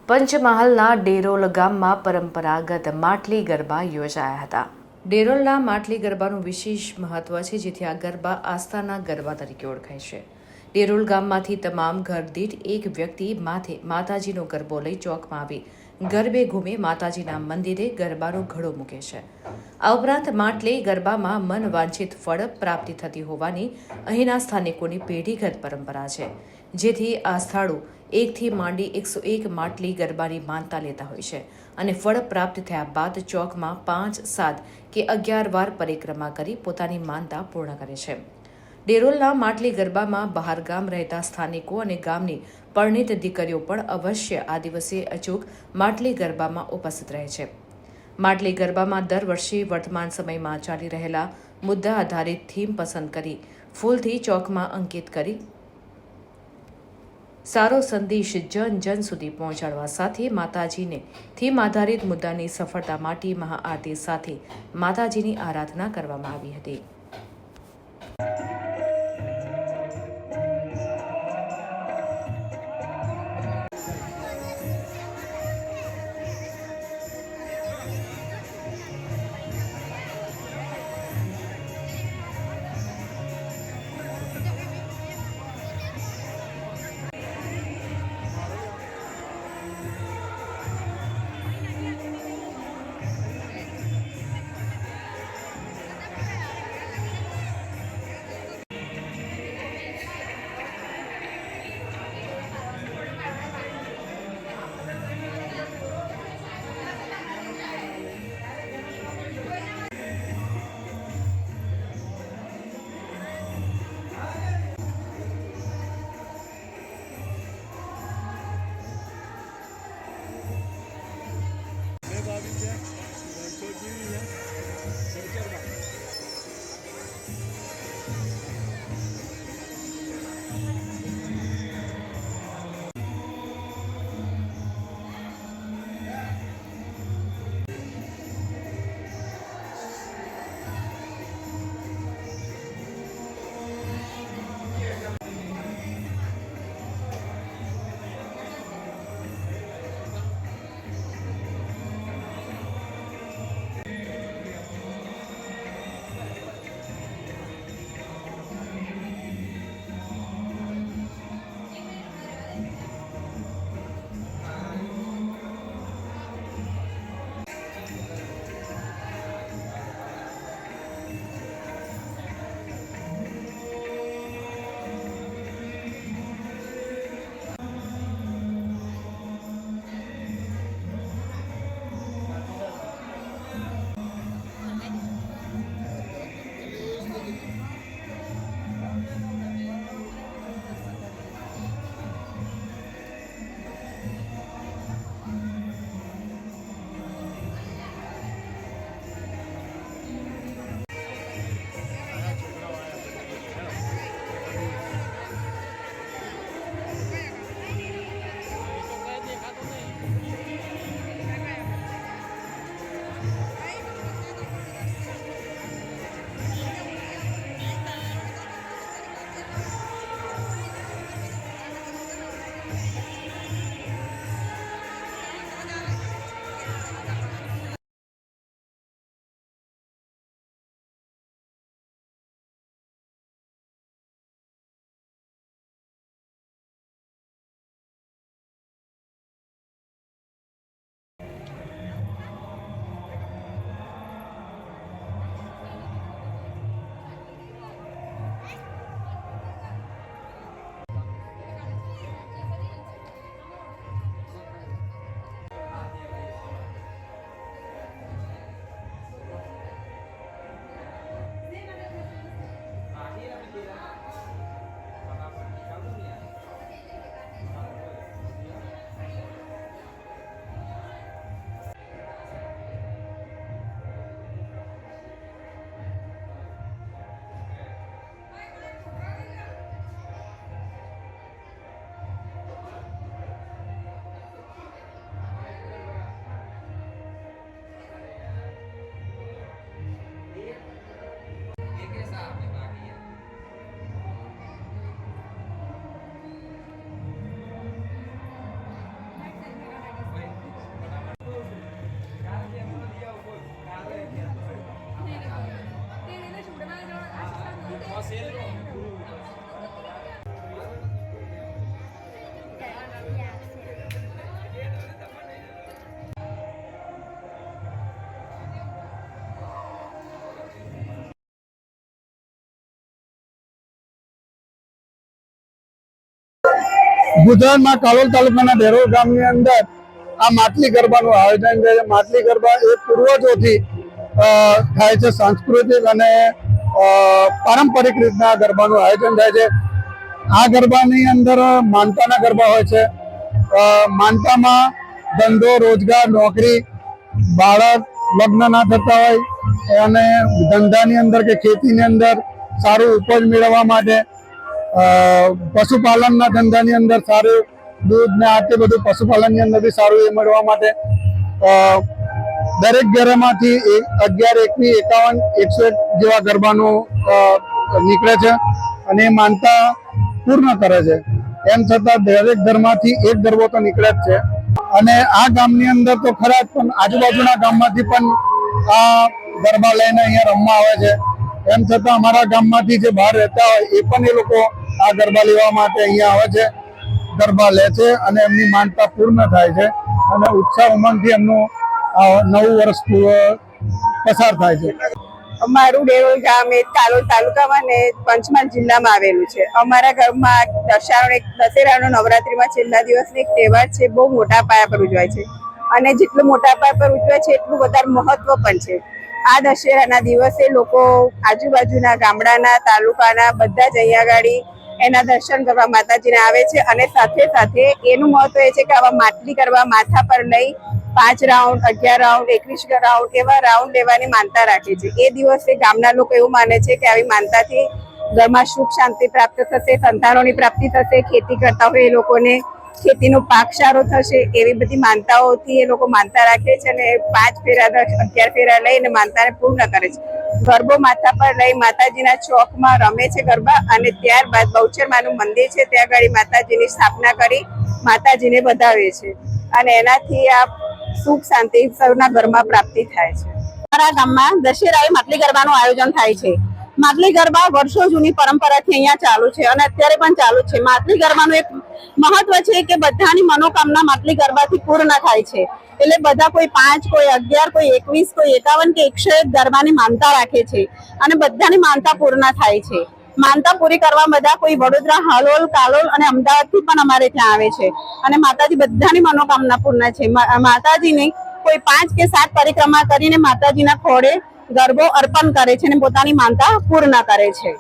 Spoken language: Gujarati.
પંચમહાલના ડેરોલ ગામમાં પરંપરાગત માટલી ગરબા યોજાયા હતા। ડેરોલના માટલી ગરબાનું વિશેષ મહત્વ છે, જેથી આ ગરબા આસ્થાના ગરબા તરીકે ઓળખાય છે। ડેરોલ ગામમાંથી તમામ ઘર દીઠ એક વ્યક્તિ માથે માતાજીનો ગરબો લઈ ચોકમાં આવી ગરબે ઘૂમે માતાજીના મંદિરે ગરબાનો ઘડો મૂકે છે। આ ઉપરાંત માટલી ગરબામાં મન વાંછિત ફળ પ્રાપ્તિ થતી હોવાની અહીંના સ્થાનિકોની પેઢીગત પરંપરા છે, જેથી આસ્થાળુ એકથી માંડી 101 માટલી ગરબાની માનતા લેતા હોય છે અને ફળ પ્રાપ્ત થયા બાદ ચોકમાં 5, 7 કે 11 વાર પરિક્રમા કરી પોતાની માનતા પૂર્ણ કરે છે। ડેરોલના માટલી ગરબામાં બહારગામ રહેતા સ્થાનિકો અને ગામની પરણિત દીકરીઓ પણ અવશ્ય આ દિવસે અચૂક માટલી ગરબામાં ઉપસ્થિત રહે છે। માટલી ગરબામાં દર વર્ષે વર્તમાન સમયમાં ચાલી રહેલા મુદ્દા આધારિત થીમ પસંદ કરી ફૂલથી ચોકમાં અંકિત કરી સારો સંદેશ જન જન સુધી પહોંચાડવા સાથે માતાજીને થીમ આધારિત મુદ્દાની સફળતા માટે મહાઆરતી સાથે માતાજીની આરાધના કરવામાં આવી હતી। ગુજરાતમાં કાલોલ તાલુકાના ડેરોલ ગામની અંદર આ માટલી ગરબાનું આયોજન છે. માટલી ગરબા એ પૂર્વજોથી થાય છે. સાંસ્કૃતિક અને પારંપરિક રીતના ગરબાનું આયોજન થાય છે. આ ગરબાની અંદર માનતાના ગરબા હોય છે. માનતામાં ધંધો, રોજગાર, નોકરી, બાળક લગ્ન ના થતા હોય અને ધંધાની અંદર કે ખેતીની અંદર સારું ઉપજ મેળવવા માટે, પશુપાલનના ધંધાની અંદર સારું દૂધ ને આ તે બધું પશુપાલનની અંદર બી સારું એ મળવા માટે દરેક ઘરમાંથી 11, 21, 51, 101 જેવા ગરબાનું નીકળે છે અને એ માનતા પૂર્ણ કરે છે. એમ છતાં દરેક ઘરમાંથી એક ગરબો તો નીકળે જ છે. અને આ ગામની અંદર તો ખરા જ, પણ આજુબાજુના ગામમાંથી પણ આ ગરબા લઈને અહીંયા રમવા આવે છે. એમ છતાં અમારા ગામમાંથી જે બહાર રહેતા હોય એ પણ એ લોકો આ ગરબા લેવા માટે અહીંયા આવે છે, ગરબા લે છે અને એમની માનતા પૂર્ણ થાય છે અને ઉત્સાહ ઉમંગથી એમનું નવું વર્ષ પસાર થાય છે. અમારું ડેરોલ ગામ એ કાલોલ તાલુકામાં ને પંચમહાલ જિલ્લામાં આવેલું છે. અમારા ગામમાં દશેરાનો નવરાત્રીમાં છેલ્લા દિવસનો એક તહેવાર છે, બહુ મોટા પાયા પર ઉજવાય છે અને જેટલું મોટા પાયા પર ઉજવાય છે એટલું વધારે મહત્વ પણ છે. આ દશેરાના દિવસે લોકો આજુબાજુના ગામડાના, તાલુકાના બધા જ અહીંયા ગાડી એના દર્શન કરવા માતાજીને આવે છે અને સાથે સાથે એનું મહત્વ એ છે કે આવા માટલી કરવા માથા પર લઈ 5 રાઉન્ડ, 11 રાઉન્ડ, 21 રાઉન્ડ એવા રાઉન્ડ લેવાની માનતા રાખે છે. એ દિવસે ગામના લોકો એવું માને છે કે આવી માનતાથી ઘરમાં સુખ શાંતિ પ્રાપ્ત થશે, સંતાનોની પ્રાપ્તિ થશે, ખેતી કરતા હોય એ લોકોને ખેતીનો પાક સારો થશે, એવી બધી માનતાઓથી એ લોકો માનતા રાખે છે અને 5 ફેરા, 11 ફેરા લઈને માનતાને પૂર્ણ કરે છે. ગરબો માથા પર લઈ માતાજીના ચોકમાં રમે છે ગરબા અને ત્યારબાદ બહુચર માનું મંદિર છે ત્યાં આગળ માતાજીની સ્થાપના કરી માતાજીને વધાવે છે અને એનાથી આ સુખ શાંતિ સૌના ઘરમાં પ્રાપ્તિ થાય છે. અમારા ગામમાં દશેરાએ માટલી ગરબાનું આયોજન થાય છે. માટલી ગરબા વર્ષો જૂની પરંપરાથી અહીંયા ચાલુ છે અને અત્યારે પણ ચાલુ છે. માટલી ગરબાનું એક મહત્વ છે કે બધાની મનોકામના માટલી ગરબાથી પૂર્ણ થાય છે. એટલે બધા કોઈ 5, કોઈ 11, કોઈ 21, કોઈ 51 કે 101 ગરબાની માનતા રાખે છે અને બધાની માનતા પૂર્ણ થાય છે. માનતા પૂરી કરવા બધા કોઈ વડોદરા, હાલોલ, કાલોલ અને અમદાવાદથી પણ અમારે ત્યાં આવે છે અને માતાજી બધાની મનોકામના પૂર્ણ છે. માતાજીની કોઈ 5 કે 7 પરિક્રમા કરીને માતાજીના ખોળે ગરબો અર્પણ કરે છે અને પોતાની માનતા પૂર્ણ કરે છે.